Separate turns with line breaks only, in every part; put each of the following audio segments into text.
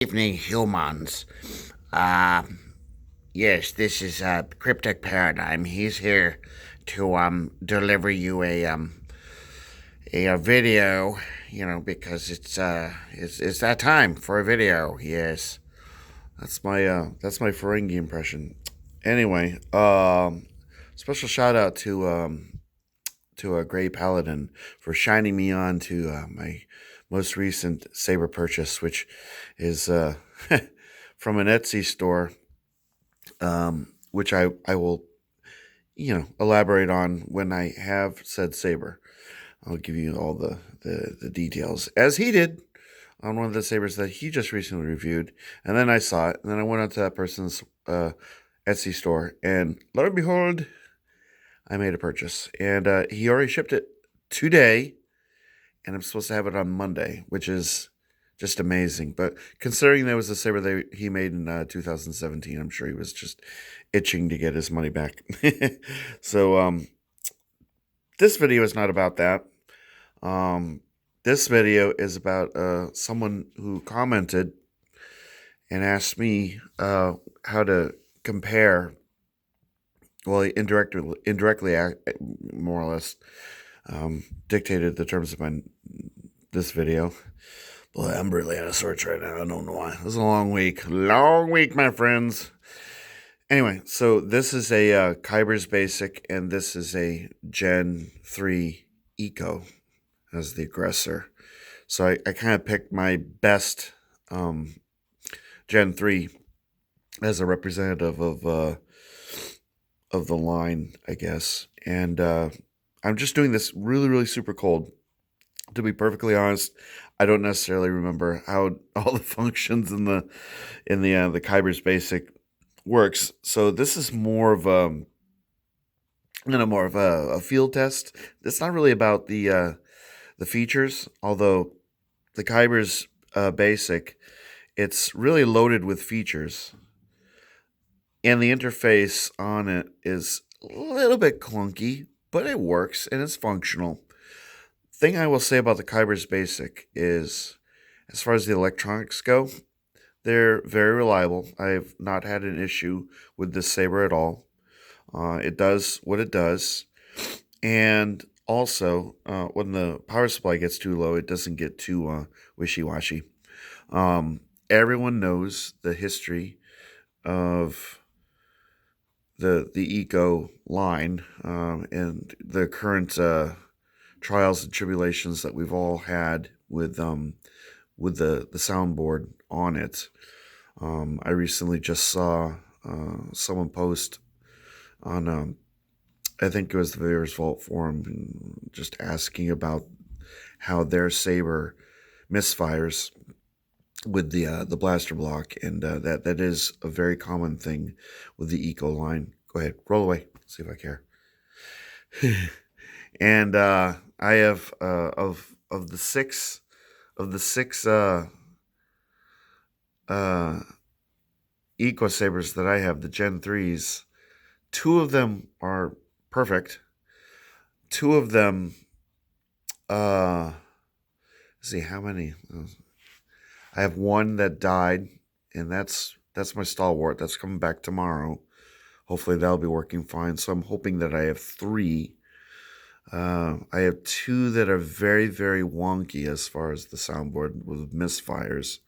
Evening, humans. Uh, yes, this is Cryptic Paradigm. He's here to deliver you a video, because it's that time for a video. Yes, that's my Ferengi impression. Anyway, special shout out to a Gray Paladin for shining me on to my most recent saber purchase, which is from an Etsy store, which I will elaborate on when I have said saber. I'll give you all the details as he did on one of the sabers that he just recently reviewed, and then I saw it, and then I went out to that person's Etsy store, and lo and behold, I made a purchase, and he already shipped it today, and I'm supposed to have it on Monday, which is just amazing. But considering that was the saber that he made in 2017, I'm sure he was just itching to get his money back. So this video is not about that. This video is about someone who commented and asked me how to compare. Well, he indirectly, more or less, dictated the terms of this video. Boy, I'm really out of sorts right now. I don't know why. This is a long week. Long week, my friends. Anyway, so this is a Kybers Basic, and this is a Gen 3 Eco as the aggressor. So I kind of picked my best Gen 3 as a representative of the line, I guess. And I'm just doing this really, really super cold. To be perfectly honest, I don't necessarily remember how all the functions in the Kybers Basic works. So this is more of a field test. It's not really about the features, although the Kybers Basic, it's really loaded with features, and the interface on it is a little bit clunky, but it works and it's functional. Thing I will say about the Kybers Basic is, as far as the electronics go, they're very reliable. I've not had an issue with this saber at all. It does what it does, and also when the power supply gets too low, it doesn't get too wishy-washy. Everyone knows the history of the Eco line, and the current trials and tribulations that we've all had with the soundboard on it. I recently just saw someone post on I think it was the Viewers Vault forum, just asking about how their saber misfires with the blaster block, and that is a very common thing with the Eco line. Go ahead, roll away. See if I care. And I have of the six Eco sabers that I have, the Gen 3s, two of them are perfect. Two of them, let's see how many. I have one that died, and that's my stalwart. That's coming back tomorrow. Hopefully that'll be working fine. So I'm hoping that I have three. I have two that are very, very wonky as far as the soundboard with misfires,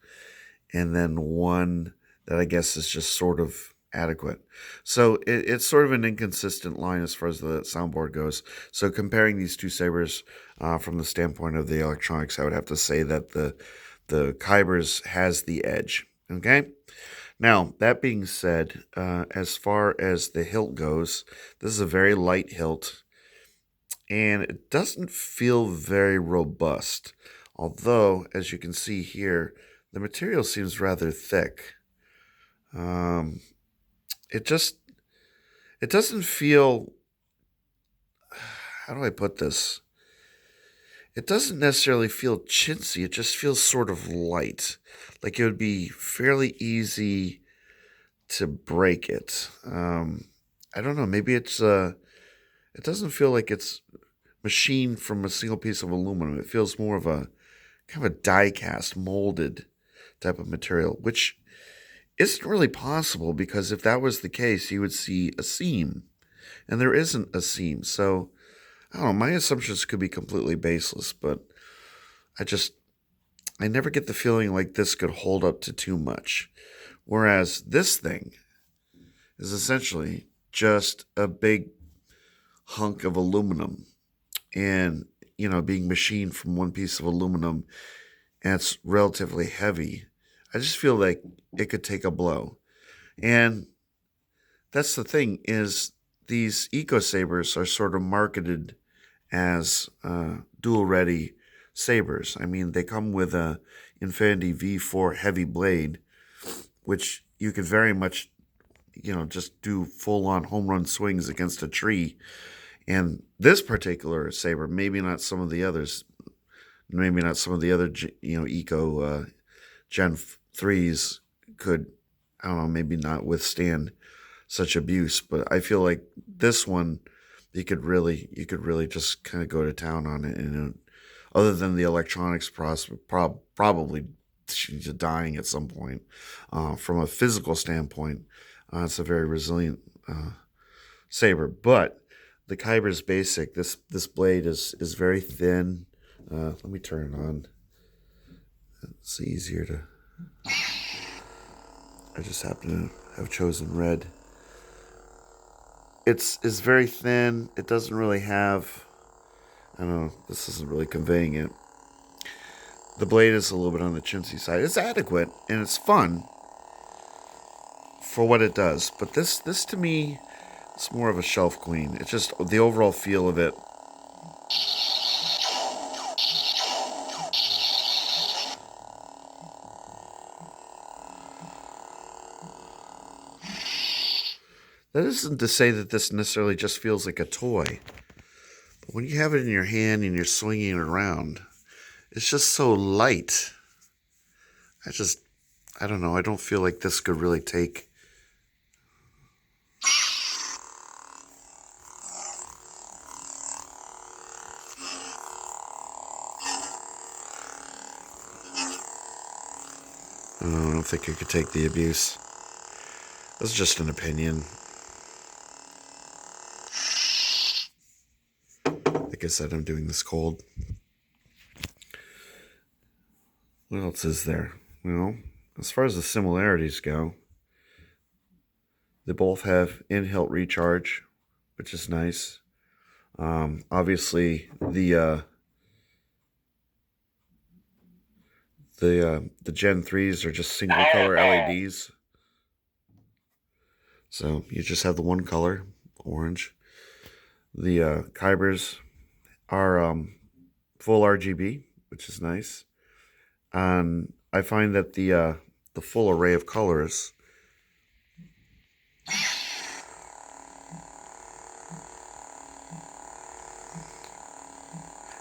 and then one that I guess is just sort of adequate. So it's sort of an inconsistent line as far as the soundboard goes. So comparing these two sabers from the standpoint of the electronics, I would have to say that the Kybers has the edge. Okay? Now, that being said, as far as the hilt goes, this is a very light hilt, and it doesn't feel very robust. Although, as you can see here, the material seems rather thick. It doesn't feel, how do I put this? It doesn't necessarily feel chintzy. It just feels sort of light. Like it would be fairly easy to break it. I don't know. Maybe it doesn't feel like it's machined from a single piece of aluminum. It feels more of a kind of a die cast, molded
type of material, which isn't really possible, because if that was the case, you would see a seam, and there isn't a seam. So, I don't know, my assumptions could be completely baseless, but I never get the feeling like this could hold up to too much. Whereas this thing is essentially just a big hunk of aluminum, and, being machined from one piece of aluminum, and it's relatively heavy. I just feel like it could take a blow. And that's the thing, is these Eco Sabers are sort of marketed as dual ready sabers. I mean, they come with a Infinity V4 heavy blade, which you could very much, just do full on home run swings against a tree. And this particular saber, maybe not some of the others, maybe not some of the other, Eco Gen 3s could, I don't know, maybe not withstand such abuse. But I feel like this one, you could really just kind of go to town on it. And other than the electronics probably dying at some point, from a physical standpoint, it's a very resilient saber. But the Kybers Basic, this blade is very thin. Let me turn it on. It's easier to. I just happen to have chosen red. It's very thin. It doesn't really have. I don't know. This isn't really conveying it. The blade is a little bit on the chintzy side. It's adequate and it's fun for what it does. But this to me, it's more of a shelf queen. It's just the overall feel of it. That isn't to say that this necessarily just feels like a toy. But when you have it in your hand and you're swinging it around, it's just so light. I don't know. I don't feel like this could really take. I don't think it could take the abuse. That's just an opinion. Like I said, I'm doing this cold. What else is there? Well, as far as the similarities go, they both have in-hilt recharge, which is nice. Obviously, the Gen 3s are just single color LEDs. So you just have the one color, orange. The Kybers are full RGB, which is nice. And I find that the full array of colors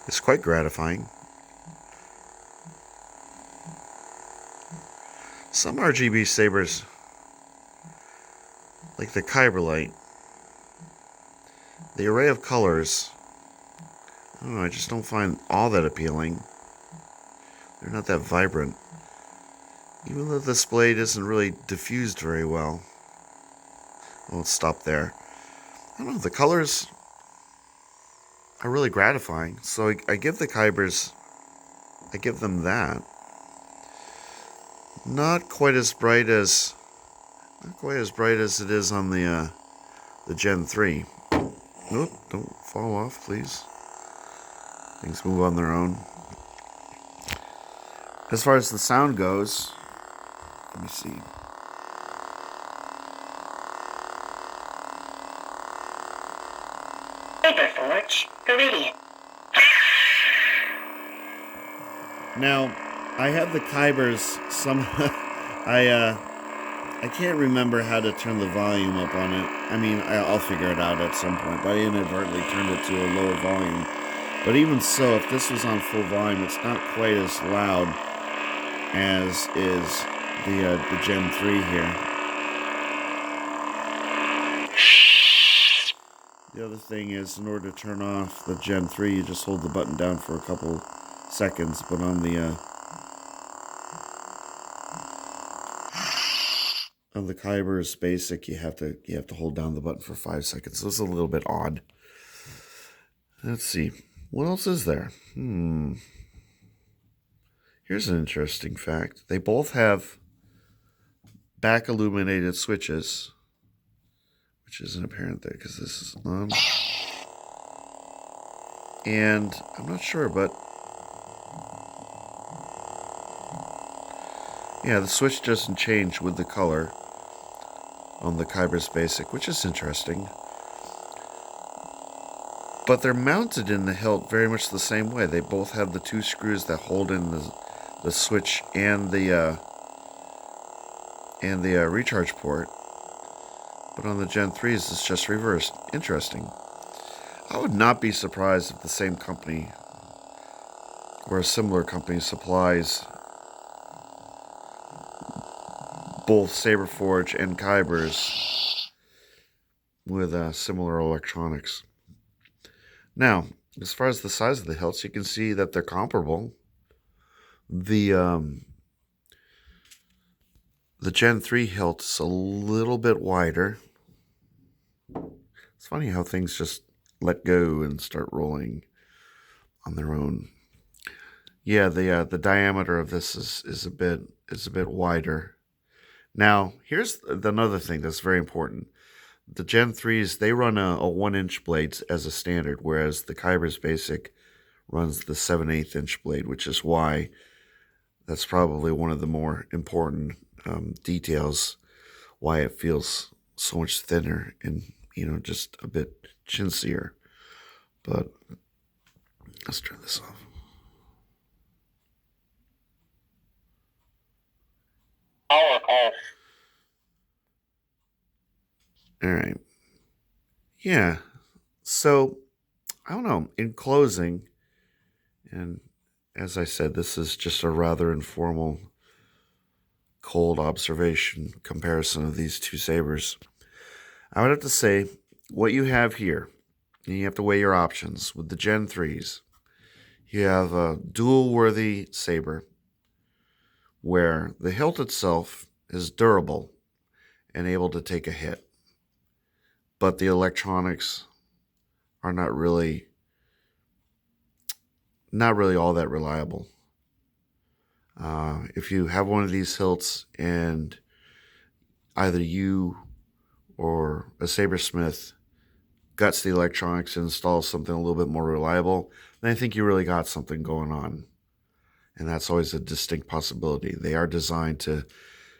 is quite gratifying. Some RGB sabers, like the Kyberlite, the array of colors, I don't know, I just don't find all that appealing. They're not that vibrant. Even though this blade isn't really diffused very well. Well, let's stop there. I don't know, the colors are really gratifying. So I give the Kybers, I give them that. Not quite as bright as it is on the Gen 3. Nope, don't fall off, please. Things move on their own. As far as the sound goes, let me see.
Saberforge Gen.
Now, I have the Kybers. I can't remember how to turn the volume up on it. I mean, I'll figure it out at some point. But I inadvertently turned it to a lower volume. But even so, if this was on full volume, it's not quite as loud as is the Gen 3 here. The other thing is, in order to turn off the Gen 3, you just hold the button down for a couple seconds. But on the On the Kybers Basic, you have to hold down the button for 5 seconds. So it's a little bit odd. Let's see. What else is there? Here's an interesting fact. They both have back illuminated switches, which isn't apparent there because this is on. And I'm not sure, but yeah, the switch doesn't change with the color on the Kybers Basic, which is interesting. But they're mounted in the hilt very much the same way. They both have the 2 screws that hold in the switch and the recharge port. But on the Gen 3s, it's just reversed. Interesting. I would not be surprised if the same company or a similar company supplies both Saberforge and Kybers with similar electronics. Now, as far as the size of the hilts, you can see that they're comparable. The Gen 3 hilt is a little bit wider. It's funny how things just let go and start rolling on their own. Yeah, the diameter of this is a bit wider. Now, here's another thing that's very important. The Gen 3s, they run a 1-inch blades as a standard, whereas the Kybers Basic runs the 7/8 inch blade, which is why that's probably one of the more important details, why it feels so much thinner and, just a bit chintzier. But let's turn this off.
Power off.
All right. Yeah. So, I don't know. In closing, and as I said, this is just a rather informal, cold observation comparison of these 2 sabers. I would have to say what you have here, and you have to weigh your options with the Gen 3s. You have a dual-worthy saber where the hilt itself is durable and able to take a hit, but the electronics are not really all that reliable. If you have one of these hilts and either you or a sabersmith guts the electronics and installs something a little bit more reliable, then I think you really got something going on. And that's always a distinct possibility. They are designed to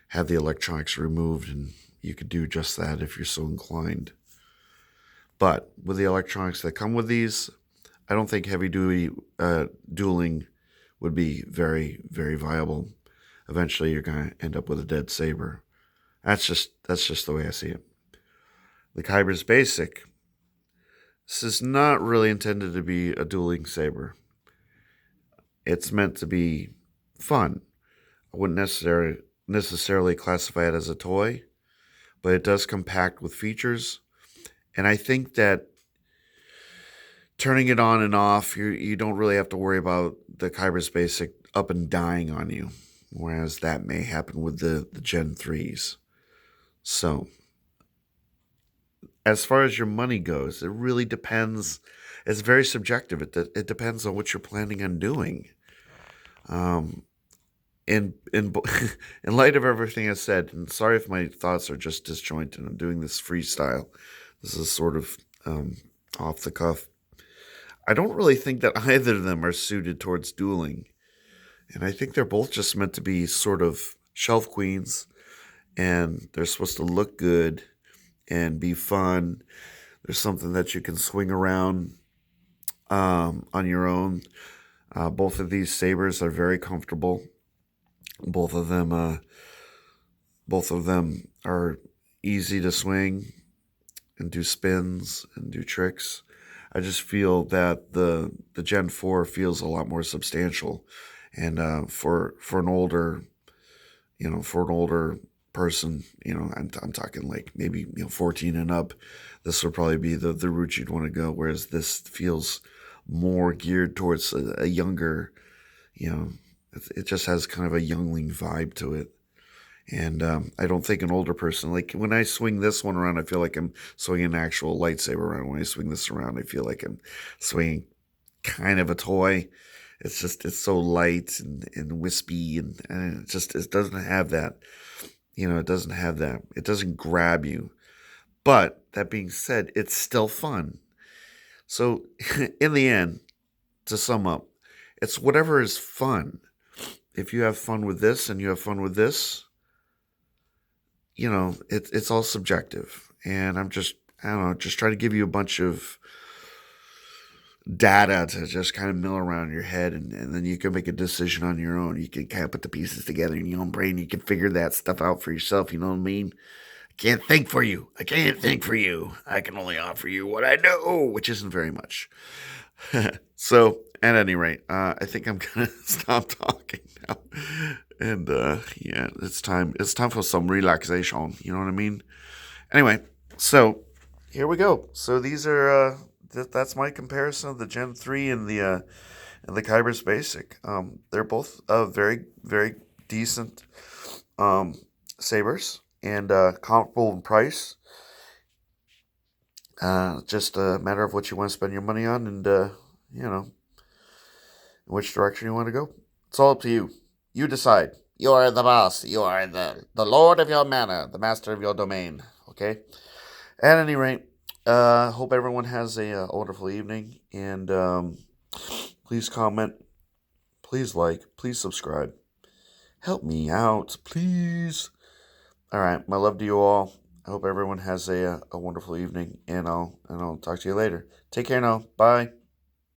have the electronics removed, and you could do just that if you're so inclined. But with the electronics that come with these, I don't think heavy-duty dueling would be very, very viable. Eventually, you're going to end up with a dead saber. That's just the way I see it. The Kybers Basic, this is not really intended to be a dueling saber. It's meant to be fun. I wouldn't necessarily classify it as a toy, but it does come packed with features. And I think that turning it on and off, you don't really have to worry about the Kybers Basic up and dying on you, whereas that may happen with the Gen 3s. So, as far as your money goes, it really depends. It's very subjective. It depends on what you're planning on doing. In in light of everything I said, and sorry if my thoughts are just disjointed. I'm doing this freestyle. This is sort of off the cuff. I don't really think that either of them are suited towards dueling. And I think they're both just meant to be sort of shelf queens, and they're supposed to look good and be fun. There's something that you can swing around on your own. Both of these sabers are very comfortable. Both of them are easy to swing and do spins and do tricks. I just feel that the Gen 4 feels a lot more substantial, and for an older person, I'm talking like maybe 14 and up, this would probably be the route you'd want to go. Whereas this feels more geared towards a younger, it just has kind of a youngling vibe to it. And I don't think an older person, like when I swing this one around, I feel like I'm swinging an actual lightsaber around. When I swing this around, I feel like I'm swinging kind of a toy. It's so light and wispy and it doesn't have that, it doesn't have that. It doesn't grab you. But that being said, it's still fun. So in the end, to sum up, it's whatever is fun. If you have fun with this and you have fun with this, it's all subjective. And I don't know, just trying to give you a bunch of data to just kind of mill around in your head, and then you can make a decision on your own. You can kind of put the pieces together in your own brain. You can figure that stuff out for yourself. You know what I mean? I can't think for you. I can't think for you. I can only offer you what I know, which isn't very much. So, at any rate, I think I'm gonna stop talking now. And yeah, it's time. It's time for some relaxation. You know what I mean? Anyway, so here we go. So these are that's my comparison of the Gen 3 and the Kybers Basic. They're both very very decent sabers and comparable in price. Just a matter of what you want to spend your money on, and which direction you want to go. It's all up to you. You decide. You are the boss. You are the lord of your manor, the master of your domain. Okay. At any rate, hope everyone has a wonderful evening, and please comment, please like, please subscribe. Help me out, please. All right, my love to you all. I hope everyone has a wonderful evening, and I'll talk to you later. Take care now. Bye.